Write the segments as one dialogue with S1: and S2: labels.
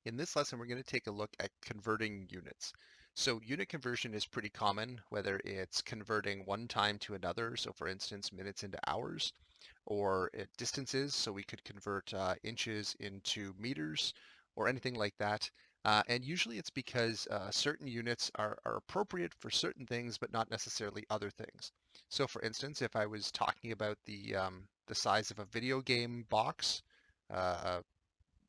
S1: In this lesson, we're going to take a look at converting units. So unit conversion is pretty common, whether it's converting one time to another. So for instance, minutes into hours, or distances. So we could convert inches into meters or anything like that. And usually it's because certain units are appropriate for certain things, but not necessarily other things. So for instance, if I was talking about the size of a video game box, a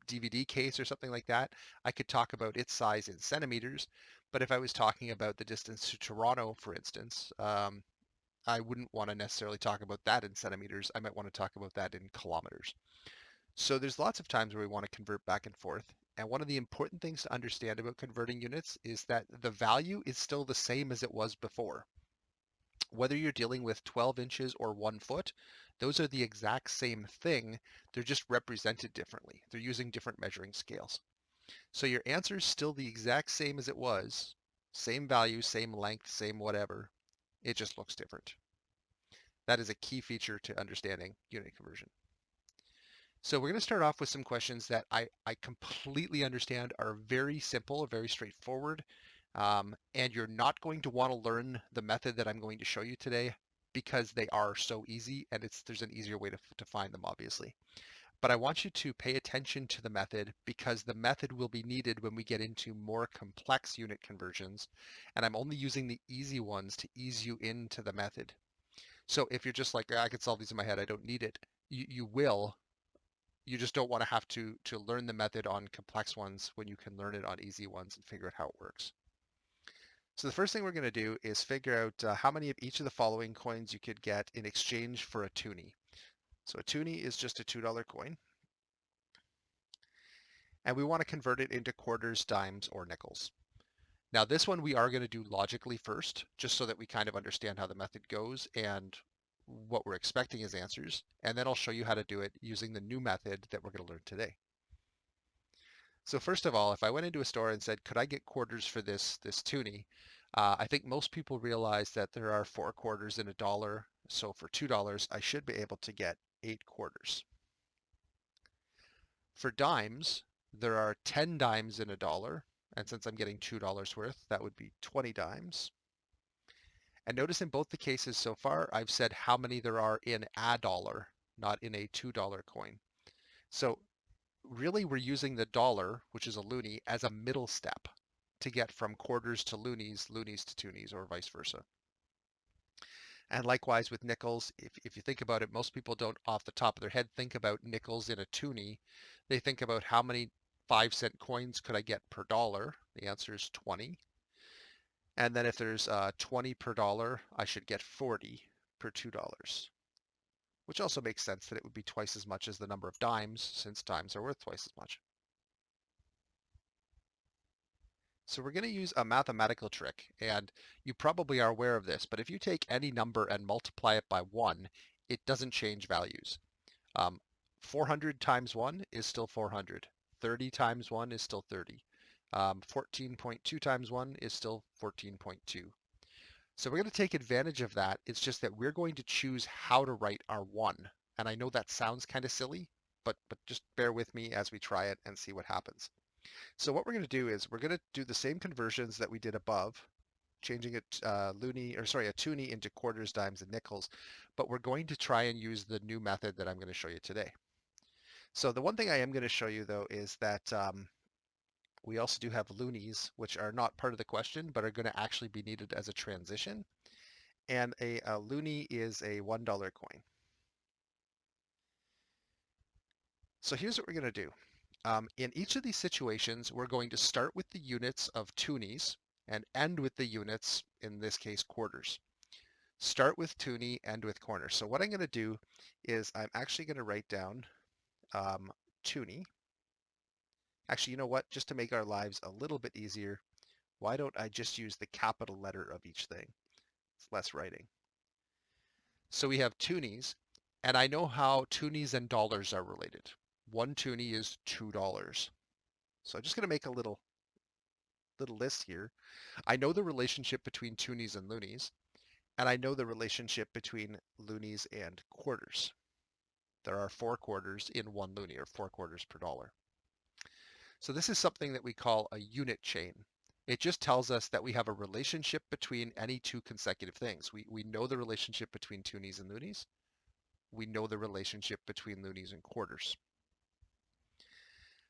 S1: DVD case or something like that, I could talk about its size in centimeters. But if I was talking about the distance to Toronto, for instance, I wouldn't want to necessarily talk about that in centimeters. I might want to talk about that in kilometers. So there's lots of times where we want to convert back and forth. And one of the important things to understand about converting units is that the value is still the same as it was before. Whether you're dealing with 12 inches or 1 foot, those are the exact same thing. They're just represented differently. They're using different measuring scales. So your answer is still the exact same as it was. Same value, same length, same whatever. It just looks different. That is a key feature to understanding unit conversion. So we're going to start off with some questions that I completely understand are very simple, very straightforward, and you're not going to want to learn the method that I'm going to show you today because they are so easy and there's an easier way to find them, obviously. But I want you to pay attention to the method because the method will be needed when we get into more complex unit conversions, and I'm only using the easy ones to ease you into the method. So if you're just like, I can solve these in my head, I don't need it, you will. You just don't want to have to learn the method on complex ones when you can learn it on easy ones and figure out how it works. So the first thing we're going to do is figure out how many of each of the following coins you could get in exchange for a toonie. So a toonie is just a $2 coin. And we want to convert it into quarters, dimes, or nickels. Now this one we are going to do logically first, just so that we kind of understand how the method goes and what we're expecting as answers. And then I'll show you how to do it using the new method that we're going to learn today. So first of all, if I went into a store and said, could I get quarters for this toonie? I think most people realize that there are 4 quarters in a dollar. So for $2, I should be able to get 8 quarters. For dimes, there are 10 dimes in a dollar. And since I'm getting $2 worth, that would be 20 dimes. And notice in both the cases so far, I've said how many there are in a dollar, not in a $2 coin. So really we're using the dollar, which is a loonie, as a middle step to get from quarters to loonies, loonies to toonies, or vice versa. And likewise with nickels, if you think about it, most people don't off the top of their head think about nickels in a toonie. They think about how many 5-cent coins could I get per dollar? The answer is 20. And then if there's 20 per dollar, I should get 40 per $2, which also makes sense that it would be twice as much as the number of dimes, since dimes are worth twice as much. So we're going to use a mathematical trick, and you probably are aware of this, but if you take any number and multiply it by 1, it doesn't change values. 400 times 1 is still 400. 30 times 1 is still 30. 14.2 times 1 is still 14.2. So we're going to take advantage of that. It's just that we're going to choose how to write our 1. And I know that sounds kind of silly, but just bear with me as we try it and see what happens. So what we're going to do is we're going to do the same conversions that we did above, changing a toonie into quarters, dimes, and nickels, but we're going to try and use the new method that I'm going to show you today. So the one thing I am going to show you though is that we also do have loonies, which are not part of the question, but are going to actually be needed as a transition. And a loonie is a $1 coin. So here's what we're going to do. In each of these situations, we're going to start with the units of toonies and end with the units, in this case, quarters. Start with toonie, end with corner. So what I'm going to do is I'm actually going to write down toonie. Actually, you know what? Just to make our lives a little bit easier, why don't I just use the capital letter of each thing? It's less writing. So we have toonies, and I know how toonies and dollars are related. One toonie is $2. So I'm just going to make a little list here. I know the relationship between toonies and loonies, and I know the relationship between loonies and quarters. There are 4 quarters in 1 loonie, or 4 quarters per dollar. So this is something that we call a unit chain. It just tells us that we have a relationship between any two consecutive things. We know the relationship between toonies and loonies. We know the relationship between loonies and quarters.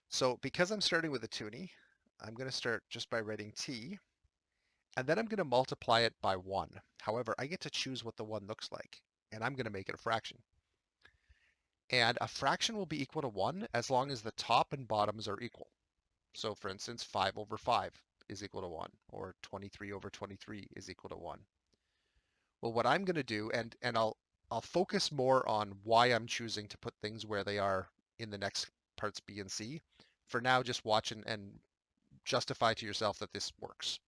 S1: So because I'm starting with a toonie, I'm going to start just by writing t, and then I'm going to multiply it by 1. However, I get to choose what the 1 looks like, and I'm going to make it a fraction. And a fraction will be equal to 1 as long as the top and bottoms are equal. So for instance, 5 over 5 is equal to 1, or 23 over 23 is equal to 1. Well, what I'm going to do, and I'll focus more on why I'm choosing to put things where they are in the next parts B and C. For now, just watch and justify to yourself that this works.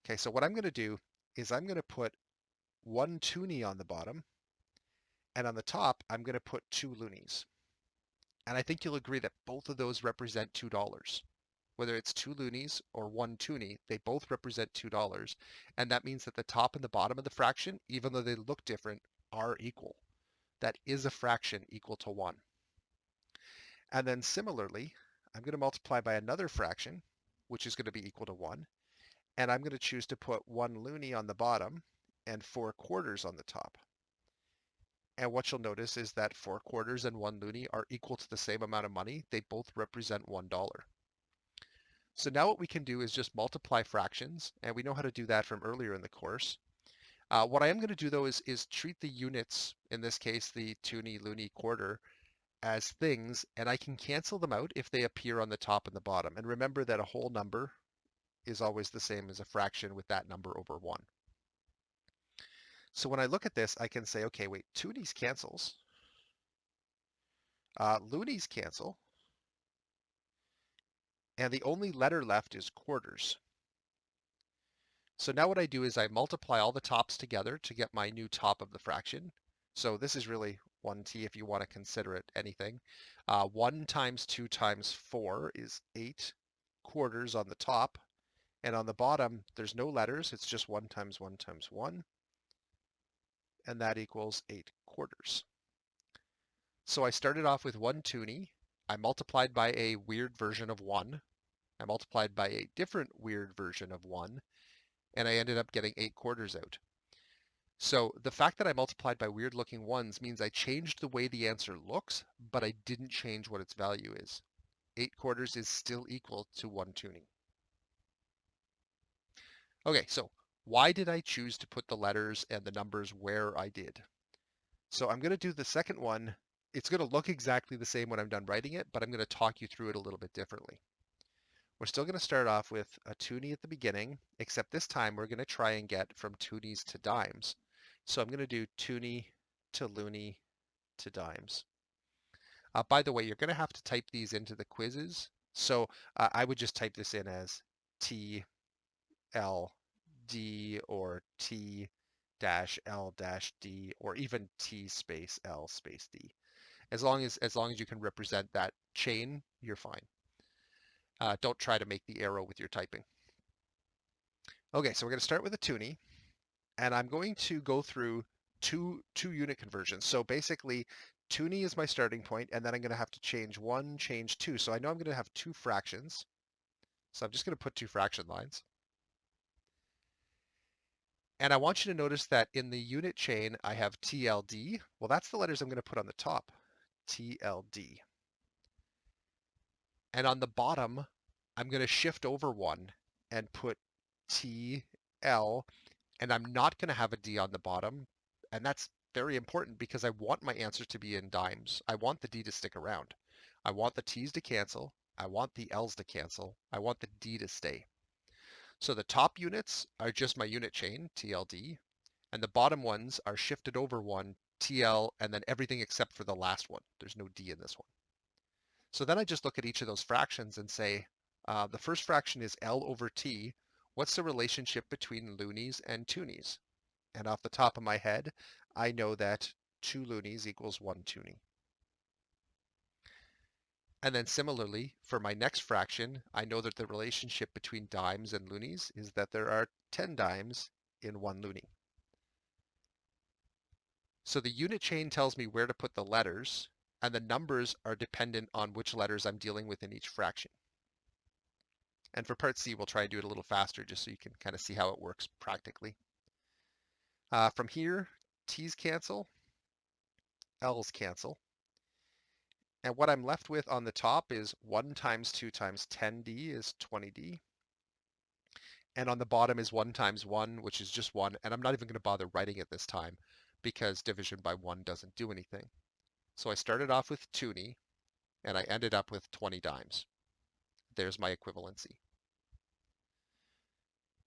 S1: Okay, so what I'm going to do is I'm going to put 1 toonie on the bottom, and on the top, I'm going to put 2 loonies. And I think you'll agree that both of those represent $2. Whether it's 2 loonies or 1 toonie, they both represent $2. And that means that the top and the bottom of the fraction, even though they look different, are equal. That is a fraction equal to 1. And then similarly, I'm going to multiply by another fraction, which is going to be equal to 1. And I'm going to choose to put 1 loonie on the bottom and 4 quarters on the top. And what you'll notice is that 4 quarters and 1 loonie are equal to the same amount of money. They both represent $1. So now what we can do is just multiply fractions, and we know how to do that from earlier in the course. What I am going to do though is treat the units, in this case the toonie, loonie, quarter, as things, and I can cancel them out if they appear on the top and the bottom. And remember that a whole number is always the same as a fraction with that number over 1. So when I look at this, I can say, okay, wait, toonies cancels, loonies cancel, and the only letter left is quarters. So now what I do is I multiply all the tops together to get my new top of the fraction. So this is really 1t if you want to consider it anything. 1 times 2 times 4 is 8 quarters on the top. And on the bottom, there's no letters. It's just 1 times 1 times 1. And that equals 8 quarters. So I started off with 1 toonie. I multiplied by a weird version of 1. I multiplied by a different weird version of 1. And I ended up getting 8 quarters out. So the fact that I multiplied by weird looking ones means I changed the way the answer looks, but I didn't change what its value is. 8 quarters is still equal to 1 toonie. Okay, so why did I choose to put the letters and the numbers where I did? So I'm going to do the second one. It's going to look exactly the same when I'm done writing it, but I'm going to talk you through it a little bit differently. We're still going to start off with a toonie at the beginning, except this time we're going to try and get from toonies to dimes. So I'm going to do toonie to loonie to dimes. By the way, you're going to have to type these into the quizzes. So I would just type this in as T, L, D, or T dash L dash D, or even T space L space D. As long as you can represent that chain, you're fine. Don't try to make the arrow with your typing. Okay, so we're going to start with a toonie, and I'm going to go through two unit conversions. So basically, toonie is my starting point, and then I'm going to have to change 1, change 2. So I know I'm going to have 2 fractions. So I'm just going to put 2 fraction lines. And I want you to notice that in the unit chain, I have TLD. Well, that's the letters I'm going to put on the top, TLD. And on the bottom, I'm going to shift over 1 and put TL, and I'm not going to have a D on the bottom. And that's very important because I want my answer to be in dimes. I want the D to stick around. I want the T's to cancel. I want the L's to cancel. I want the D to stay. So the top units are just my unit chain, TLD, and the bottom ones are shifted over 1, TL, and then everything except for the last one. There's no D in this one. So then I just look at each of those fractions and say, the first fraction is L over T. What's the relationship between loonies and toonies? And off the top of my head, I know that 2 loonies equals 1 toonie. And then similarly, for my next fraction, I know that the relationship between dimes and loonies is that there are 10 dimes in 1 loonie. So the unit chain tells me where to put the letters, and the numbers are dependent on which letters I'm dealing with in each fraction. And for part C, we'll try and do it a little faster just so you can kind of see how it works practically. From here, T's cancel, L's cancel. And what I'm left with on the top is 1 times 2 times 10d is 20d. And on the bottom is 1 times 1, which is just 1. And I'm not even going to bother writing it this time because division by 1 doesn't do anything. So I started off with 2d, and I ended up with 20 dimes. There's my equivalency.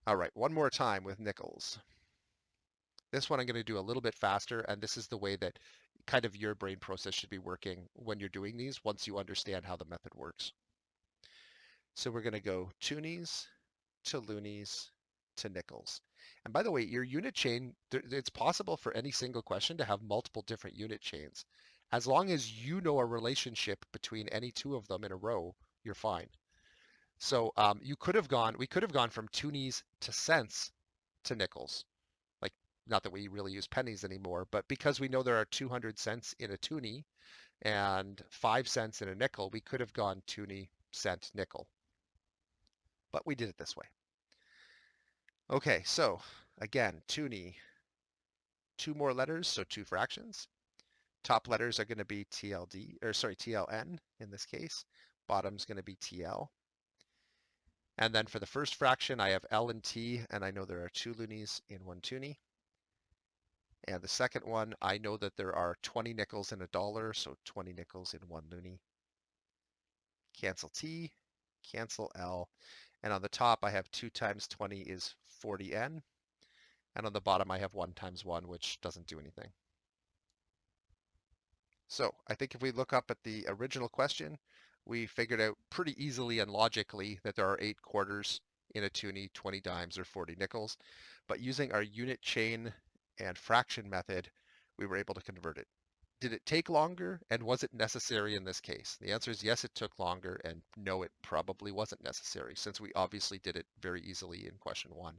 S1: All right, one more time with nickels. This one I'm going to do a little bit faster, and this is the way that kind of your brain process should be working when you're doing these once you understand how the method works. So we're going to go toonies to loonies to nickels. And by the way, your unit chain, it's possible for any single question to have multiple different unit chains. As long as you know a relationship between any two of them in a row, you're fine. So we could have gone from toonies to cents to nickels. Like, not that we really use pennies anymore, but because we know there are 200 cents in a toonie and 5 cents in a nickel, we could have gone toonie, cent, nickel. But we did it this way. Okay, so again, toonie, 2 more letters, so 2 fractions. Top letters are going to be TLN in this case. Bottom's going to be TL. And then for the first fraction, I have L and T, and I know there are 2 loonies in 1 toonie. And the second one, I know that there are 20 nickels in a dollar, so 20 nickels in 1 loonie. Cancel T, cancel L. And on the top, I have 2 times 20 is 40N. And on the bottom, I have 1 times 1, which doesn't do anything. So I think if we look up at the original question, we figured out pretty easily and logically that there are 8 quarters in a toonie, 20 dimes, or 40 nickels. But using our unit chain and fraction method, we were able to convert it. Did it take longer, and was it necessary in this case? The answer is yes, it took longer, and no, it probably wasn't necessary, since we obviously did it very easily in question 1.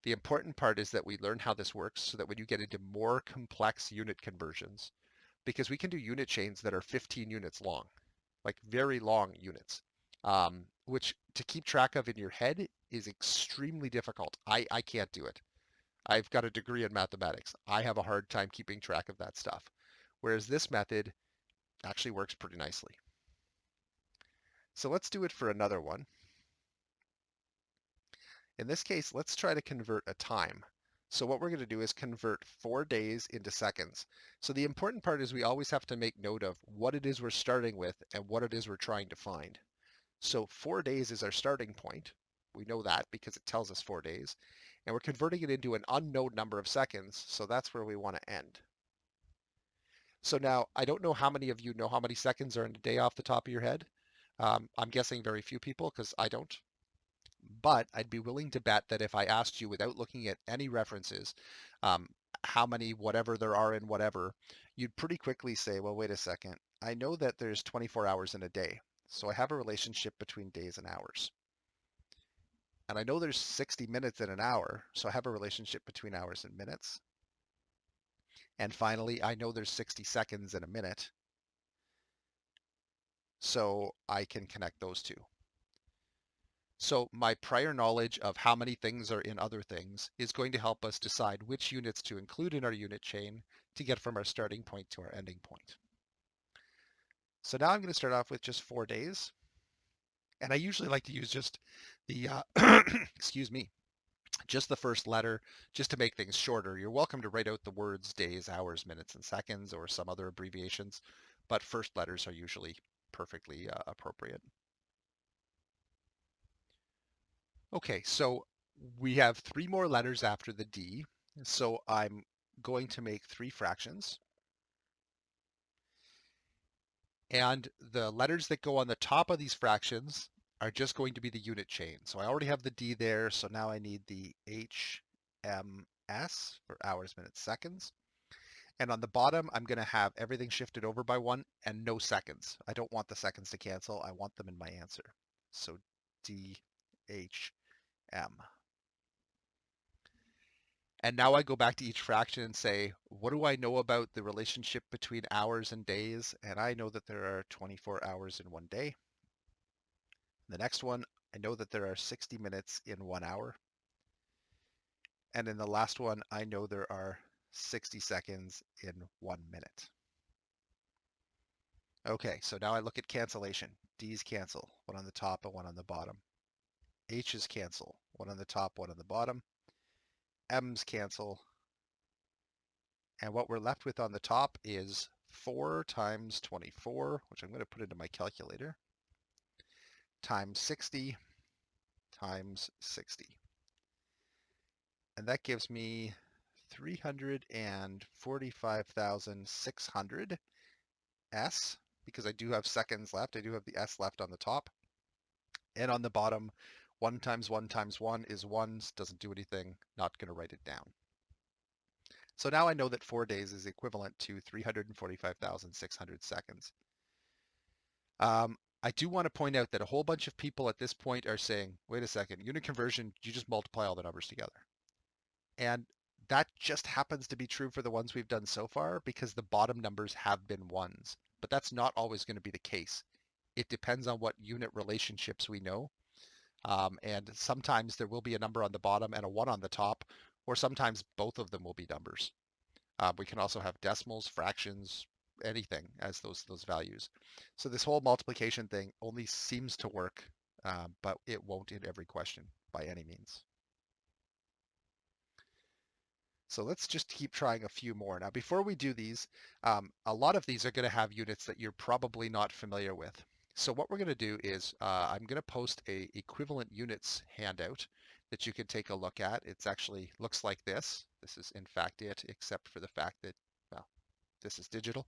S1: The important part is that we learn how this works so that when you get into more complex unit conversions, because we can do unit chains that are 15 units long, like very long units, which to keep track of in your head is extremely difficult. I can't do it. I've got a degree in mathematics. I have a hard time keeping track of that stuff. Whereas this method actually works pretty nicely. So let's do it for another one. In this case, let's try to convert a time. So what we're going to do is convert 4 days into seconds. So the important part is we always have to make note of what it is we're starting with and what it is we're trying to find. So 4 days is our starting point. We know that because it tells us 4 days. And we're converting it into an unknown number of seconds, so that's where we want to end. So now, I don't know how many of you know how many seconds are in a day off the top of your head. I'm guessing very few people because I don't. But I'd be willing to bet that if I asked you without looking at any references, how many whatever there are in whatever, you'd pretty quickly say, well, wait a second. I know that there's 24 hours in a day. So I have a relationship between days and hours. And I know there's 60 minutes in an hour. So I have a relationship between hours and minutes. And finally, I know there's 60 seconds in a minute. So I can connect those two. So my prior knowledge of how many things are in other things is going to help us decide which units to include in our unit chain to get from our starting point to our ending point. So now I'm going to start off with just 4 days. And I usually like to use just the, excuse me, just the first letter, just to make things shorter. You're welcome to write out the words days, hours, minutes, and seconds, or some other abbreviations, but first letters are usually perfectly appropriate. Okay, so we have 3 more letters after the D, so I'm going to make 3 fractions. And the letters that go on the top of these fractions are just going to be the unit chain. So I already have the D there, so now I need the HMS for hours, minutes, seconds. And on the bottom, I'm going to have everything shifted over by 1 and no seconds. I don't want the seconds to cancel. I want them in my answer. So DHM. And now I go back to each fraction and say, what do I know about the relationship between hours and days? And I know that there are 24 hours in one day. The next one, I know that there are 60 minutes in 1 hour. And in the last one, I know there are 60 seconds in 1 minute. Okay, so now I look at cancellation. D's cancel, one on the top and one on the bottom. H's cancel, one on the top, one on the bottom. M's cancel. And what we're left with on the top is 4 times 24, which I'm going to put into my calculator, times 60 times 60. And that gives me 345,600 S, because I do have seconds left. I do have the S left on the top. And on the bottom, 1 times 1 times 1 is 1, doesn't do anything, not going to write it down. So now I know that 4 days is equivalent to 345,600 seconds. I do want to point out that a whole bunch of people at this point are saying, wait a second, unit conversion, you just multiply all the numbers together. And that just happens to be true for the ones we've done so far because the bottom numbers have been ones. But that's not always going to be the case. It depends on what unit relationships we know. And sometimes there will be a number on the bottom and a 1 on the top, or sometimes both of them will be numbers. We can also have decimals, fractions, anything as those values. So this whole multiplication thing only seems to work, but it won't in every question by any means. So let's just keep trying a few more. Now, before we do these, a lot of these are going to have units that you're probably not familiar with. So what we're going to do is I'm going to post a equivalent units handout that you can take a look at. It's actually looks like this. This is in fact it, except for the fact that, well, this is digital.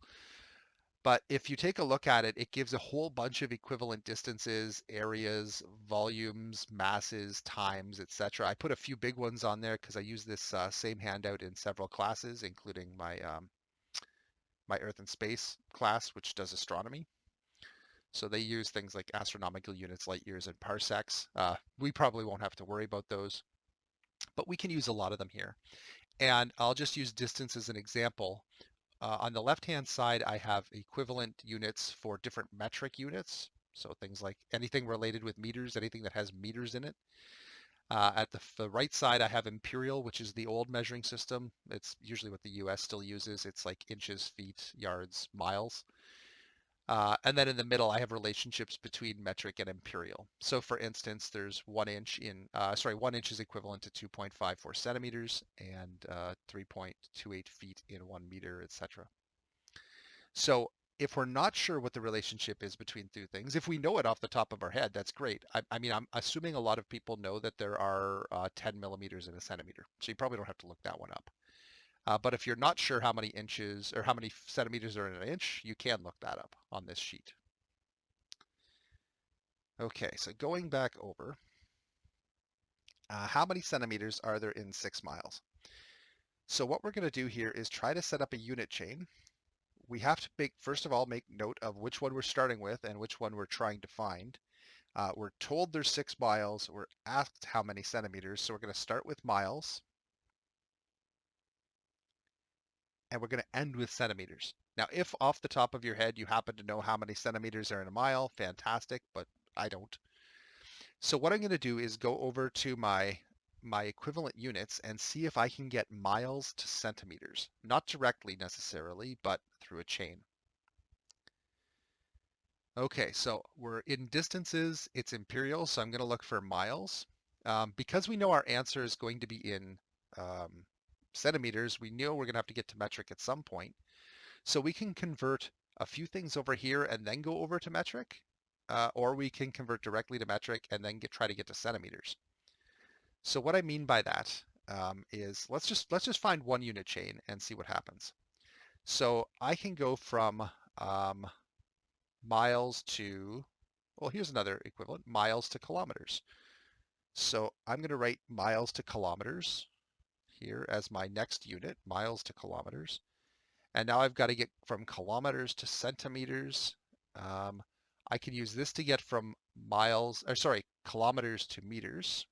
S1: But if you take a look at it, it gives a whole bunch of equivalent distances, areas, volumes, masses, times, etc. I put a few big ones on there because I use this same handout in several classes, including my my Earth and Space class, which does astronomy. So they use things like astronomical units, light years, and parsecs. We probably won't have to worry about those, but we can use a lot of them here. And I'll just use distance as an example. On the left-hand side, I have equivalent units for different metric units. So things like anything related with meters, anything that has meters in it. At the right side, I have imperial, which is the old measuring system. It's usually what the US still uses. It's like inches, feet, yards, miles. And then in the middle, I have relationships between metric and imperial. So for instance, there's 1 inch in, 1 inch is equivalent to 2.54 centimeters and 3.28 feet in 1 meter, etc. So if we're not sure what the relationship is between two things, if we know it off the top of our head, that's great. I mean, I'm assuming a lot of people know that there are 10 millimeters in a centimeter. So you probably don't have to look that one up. But if you're not sure how many inches or how many centimeters are in an inch, you can look that up on this sheet. Okay, so going back over, how many centimeters are there in 6 miles? So what we're going to do here is try to set up a unit chain. We have to first of all, make note of which one we're starting with and which one we're trying to find. We're told there's 6 miles. We're asked how many centimeters. So we're going to start with miles. And we're going to end with centimeters. Now, if off the top of your head you happen to know how many centimeters are in a mile, fantastic, but I don't. So what I'm going to do is go over to my equivalent units and see if I can get miles to centimeters. Not directly necessarily, but through a chain. Okay, so we're in distances, it's imperial, so I'm going to look for miles. Because we know our answer is going to be in centimeters, we know we're going to have to get to metric at some point. So we can convert a few things over here and then go over to metric, or we can convert directly to metric and then try to get to centimeters. So what I mean by that is let's just find one unit chain and see what happens. So I can go from miles to, well, here's another equivalent, miles to kilometers. So I'm going to write miles to kilometers here as my next unit, miles to kilometers. And now I've got to get from kilometers to centimeters. I can use this to get from kilometers to meters.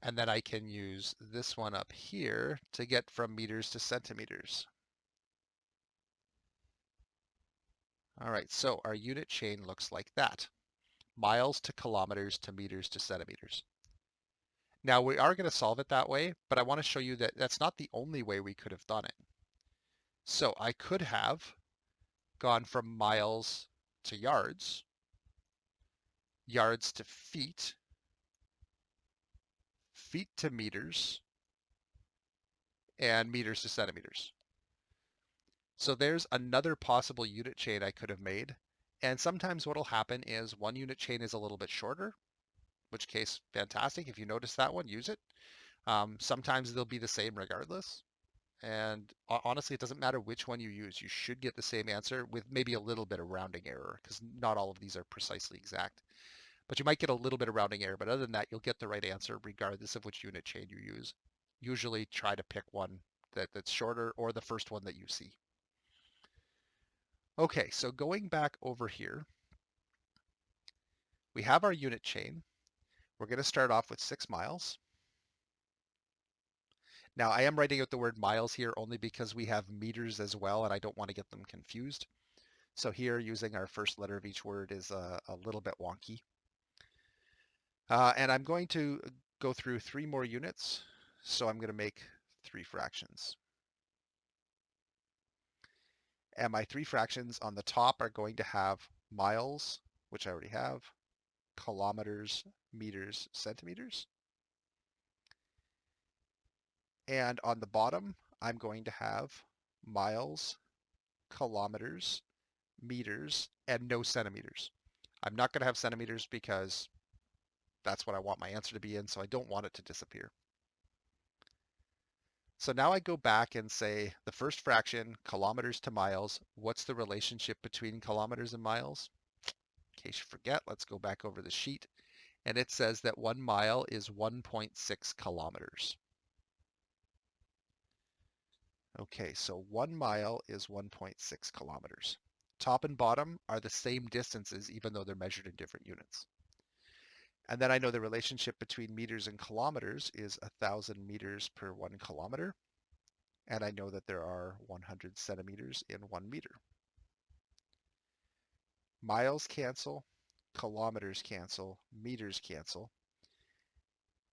S1: And then I can use this one up here to get from meters to centimeters. All right, so our unit chain looks like that. miles to kilometers to meters to centimeters. Now we are going to solve it that way, but I want to show you that that's not the only way we could have done it. So I could have gone from miles to yards, yards to feet, feet to meters, and meters to centimeters. So there's another possible unit chain I could have made. And sometimes what will happen is one unit chain is a little bit shorter, which case, fantastic. If you notice that one, use it. Sometimes they'll be the same regardless. And honestly, it doesn't matter which one you use. You should get the same answer with maybe a little bit of rounding error because not all of these are precisely exact. But you might get a little bit of rounding error. But other than that, you'll get the right answer regardless of which unit chain you use. Usually try to pick one that's shorter or the first one that you see. Okay, so going back over here, we have our unit chain. We're going to start off with 6 miles. Now, I am writing out the word miles here only because we have meters as well, and I don't want to get them confused. So here, using our first letter of each word is a little bit wonky. And I'm going to go through 3 more units. So I'm going to make 3 fractions. And my 3 fractions on the top are going to have miles, which I already have, kilometers, meters, centimeters. And on the bottom, I'm going to have miles, kilometers, meters, and no centimeters. I'm not going to have centimeters because that's what I want my answer to be in, so I don't want it to disappear. So now I go back and say the first fraction, kilometers to miles, what's the relationship between kilometers and miles? In case you forget, let's go back over the sheet. And it says that 1 mile is 1.6 kilometers. Okay, so 1 mile is 1.6 kilometers. Top and bottom are the same distances, even though they're measured in different units. And then I know the relationship between meters and kilometers is 1,000 meters per 1 kilometer. And I know that there are 100 centimeters in 1 meter. Miles cancel, kilometers cancel, meters cancel.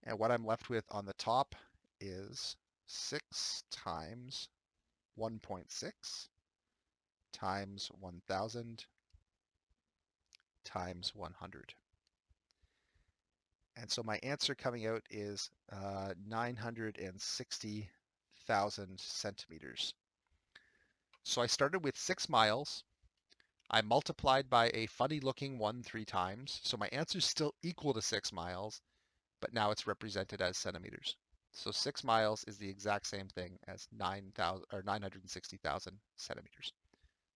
S1: And what I'm left with on the top is 6 times 1.6 times 1,000 times 100. And so my answer coming out is 960,000 centimeters. So I started with 6 miles. I multiplied by a funny looking 1 3 times. So my answer is still equal to 6 miles, but now it's represented as centimeters. So 6 miles is the exact same thing as 9,000 or 960,000 centimeters.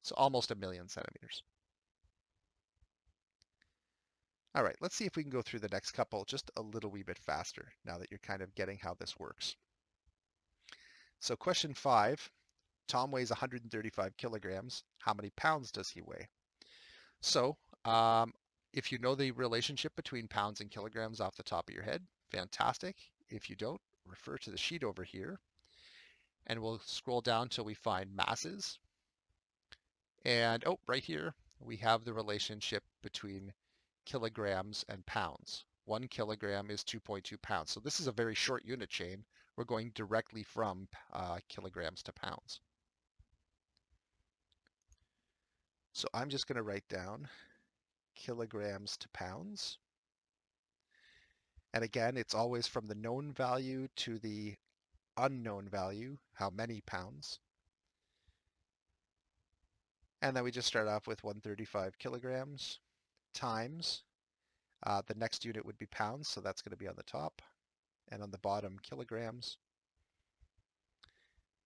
S1: So almost a million centimeters. All right, let's see if we can go through the next couple just a little wee bit faster now that you're kind of getting how this works. So question 5, Tom weighs 135 kilograms. How many pounds does he weigh? So if you know the relationship between pounds and kilograms off the top of your head, fantastic. If you don't, refer to the sheet over here. And we'll scroll down till we find masses. And right here, we have the relationship between kilograms and pounds. 1 kilogram is 2.2 pounds. So this is a very short unit chain. We're going directly from kilograms to pounds. So I'm just going to write down kilograms to pounds. And again, it's always from the known value to the unknown value, how many pounds. And then we just start off with 135 kilograms times. The next unit would be pounds, so that's going to be on the top. And on the bottom, kilograms.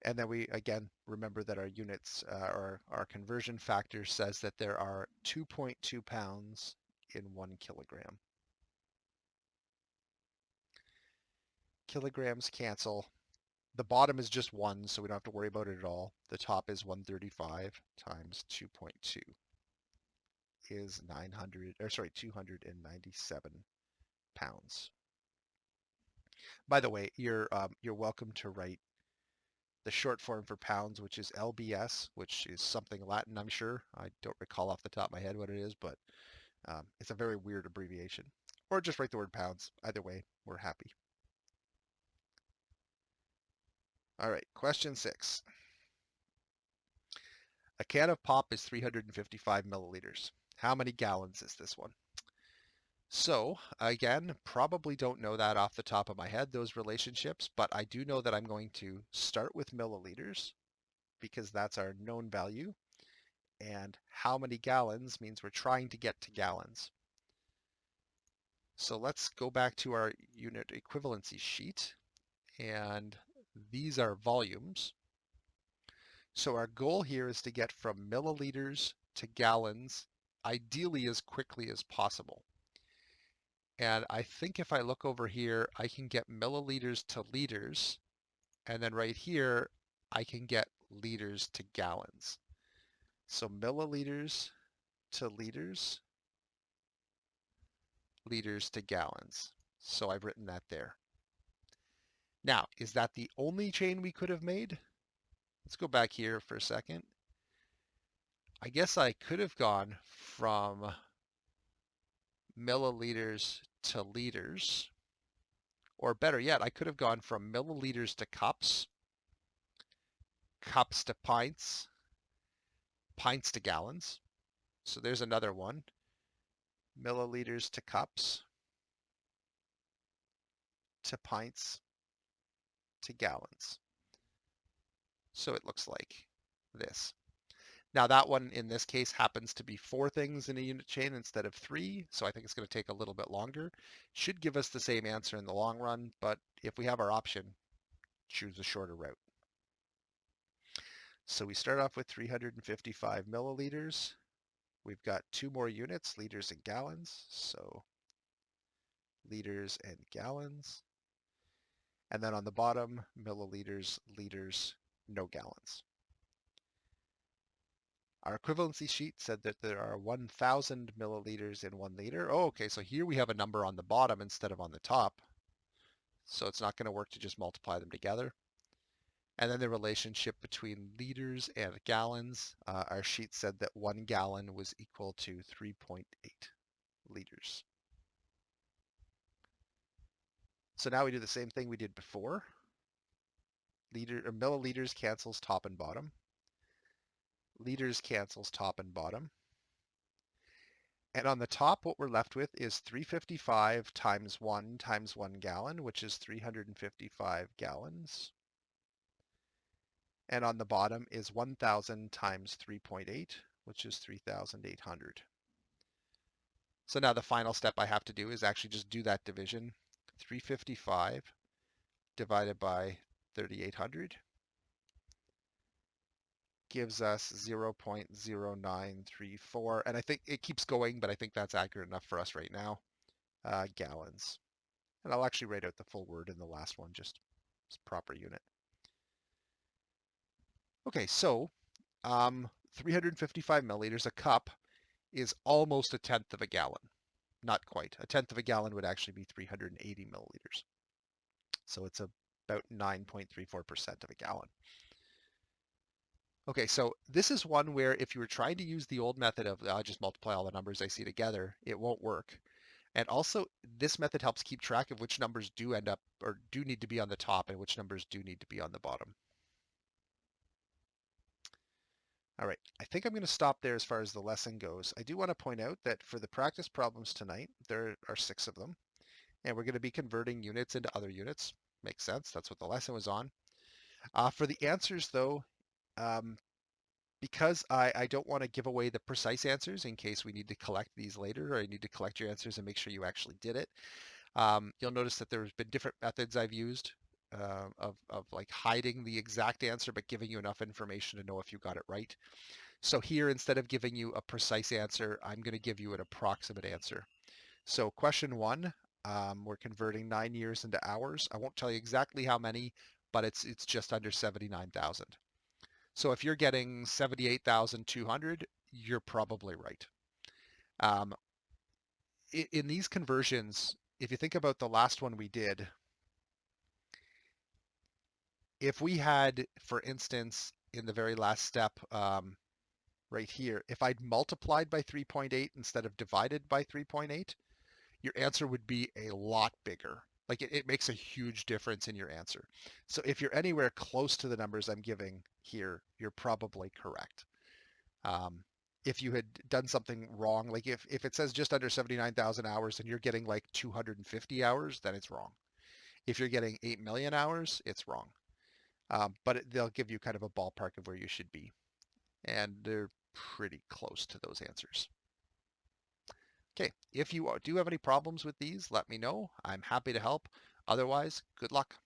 S1: And then we, again, remember that our units, or our conversion factor says that there are 2.2 pounds in 1 kilogram. Kilograms cancel. The bottom is just 1, so we don't have to worry about it at all. The top is 135 times 2.2 is 297 pounds. By the way, you're welcome to write the short form for pounds, which is LBS, which is something Latin, I'm sure. I don't recall off the top of my head what it is, but It's a very weird abbreviation. Or just write the word pounds. Either way, we're happy. All right, question 6. A can of pop is 355 milliliters. How many gallons is this one? So again, probably don't know that off the top of my head, those relationships, but I do know that I'm going to start with milliliters because that's our known value. And how many gallons means we're trying to get to gallons. So let's go back to our unit equivalency sheet, and these are volumes. So our goal here is to get from milliliters to gallons, ideally as quickly as possible. And I think if I look over here, I can get milliliters to liters, and then right here, I can get liters to gallons. So milliliters to liters, liters to gallons. So I've written that there. Now, is that the only chain we could have made? Let's go back here for a second. I guess I could have gone from milliliters to liters, or better yet, I could have gone from milliliters to cups, cups to pints, pints to gallons. So there's another one. Milliliters to cups, to pints, to gallons. So it looks like this. Now that one in this case happens to be 4 things in a unit chain instead of 3, so I think it's going to take a little bit longer. Should give us the same answer in the long run, but if we have our option, choose a shorter route. So we start off with 355 milliliters. We've got 2 more units, liters and gallons, so liters and gallons. And then on the bottom, milliliters, liters, no gallons. Our equivalency sheet said that there are 1,000 milliliters in 1 liter. Oh, okay, so here we have a number on the bottom instead of on the top. So it's not going to work to just multiply them together. And then the relationship between liters and gallons. Our sheet said that 1 gallon was equal to 3.8 liters. So now we do the same thing we did before. Milliliters cancels top and bottom. Liters cancels top and bottom. And on the top, what we're left with is 355 times 1 times 1 gallon, which is 355 gallons. And on the bottom is 1,000 times 3.8, which is 3,800. So now the final step I have to do is actually just do that division. 355 divided by 3,800 gives us 0.0934. And I think it keeps going, but I think that's accurate enough for us right now. Gallons. And I'll actually write out the full word in the last one, just as proper unit. Okay, so 355 milliliters, a cup, is almost a tenth of a gallon. Not quite. A tenth of a gallon would actually be 380 milliliters. So it's about 9.34% of a gallon. Okay, so this is one where if you were trying to use the old method of just multiply all the numbers I see together, it won't work. And also, this method helps keep track of which numbers do end up or do need to be on the top and which numbers do need to be on the bottom. All right, I think I'm going to stop there as far as the lesson goes. I do want to point out that for the practice problems tonight, there are 6 of them, and we're going to be converting units into other units. Makes sense. That's what the lesson was on. For the answers, though, because I don't want to give away the precise answers in case we need to collect these later, or I need to collect your answers and make sure you actually did it. You'll notice that there's been different methods I've used of like hiding the exact answer, but giving you enough information to know if you got it right. So here, instead of giving you a precise answer, I'm going to give you an approximate answer. So question 1, we're converting 9 years into hours. I won't tell you exactly how many, but it's just under 79,000. So if you're getting 78,200, you're probably right. In these conversions, if you think about the last one we did, if we had, for instance, in the very last step, right here, if I'd multiplied by 3.8 instead of divided by 3.8, your answer would be a lot bigger. Like it makes a huge difference in your answer. So if you're anywhere close to the numbers I'm giving here, you're probably correct. Um, if you had done something wrong, like if it says just under 79,000 hours and you're getting like 250 hours, then it's wrong. If you're getting 8 million hours, it's wrong. But they'll give you kind of a ballpark of where you should be. And they're pretty close to those answers. Okay, if you do have any problems with these, let me know. I'm happy to help. Otherwise, good luck.